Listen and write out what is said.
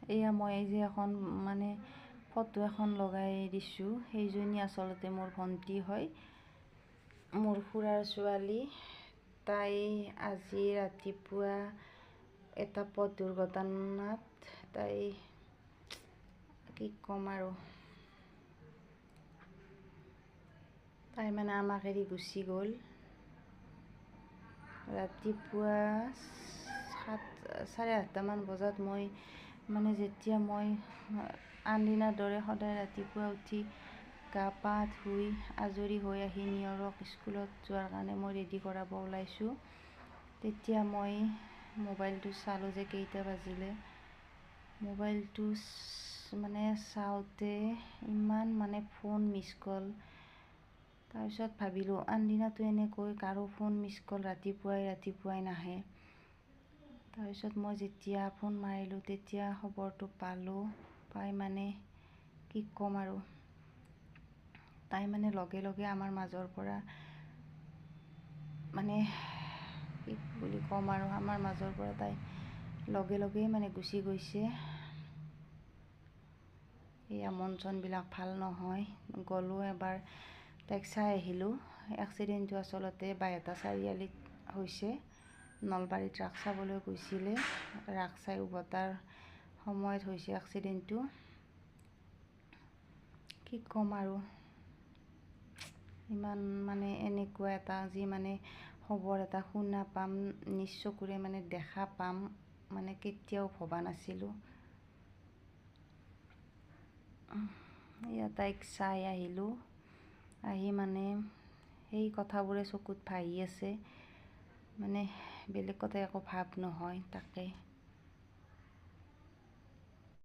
এয়া মই এই যে এখন মানে ফটো এখন লগাই দিছোঁ, সেইজনী আচলতে মোৰ ভণ্টি হয়, মোৰ খুৰাৰ ছোৱালী। তাই আজি ৰাতিপুৱা এটা পথ দুৰ্ঘটনাত তাই কি ক'ম আৰু, তাই মানে আমাক এৰি গুচি গ'ল। ৰাতিপুৱা 8:30মান বজাত মই মানে যেতিয়া মই আনদিনাৰ দৰে সদায় ৰাতিপুৱা উঠি গা পা ধুই আজৰি হৈ আহি নিয়ৰক স্কুলত যোৱাৰ কাৰণে মই ৰেডি কৰাব ওলাইছোঁ, তেতিয়া মই মোবাইলটো চালোঁ যে কেইটা বাজিলে। মোবাইলটো মানে চাওঁতে ইমান মানে ফোন মিছ কল। তাৰপিছত ভাবিলোঁ আনদিনাতো এনেকৈ কাৰো ফোন মিছ কল ৰাতিপুৱাই নাহে। তাৰপিছত মই যেতিয়া ফোন মাৰিলোঁ তেতিয়া খবৰটো পালোঁ। পাই মানে কি ক'ম আৰু, তাই মানে লগে লগে আমাৰ মাজৰ পৰা মানে কি বুলি ক'ম আৰু, আমাৰ মাজৰ পৰা তাই লগে লগেই মানে গুচি গৈছে। এয়া মন চনবিলাক ভাল নহয়। গ'লোঁ এবাৰ তাইক চাই আহিলোঁ। এক্সিডেণ্টটো আচলতে বাইহাটা চাৰিআলিত হৈছে। নলবাৰীত ৰাস চাবলৈ গৈছিলে, ৰাস চাই উভতাৰ সময়ত হৈছে এক্সিডেণ্টটো। কি ক'ম আৰু, ইমান মানে এনেকুৱা এটা যি মানে খবৰ এটা শুনা পাম, নিজ চকুৰে মানে দেখা পাম, মানে কেতিয়াও ভবা নাছিলোঁ। এয়া তাইক চাই আহিলোঁ, আহি মানে সেই কথাবোৰে চকুত ভাহি আছে, মানে বেলেগ কথা একো ভাৱ নহয় তাকে।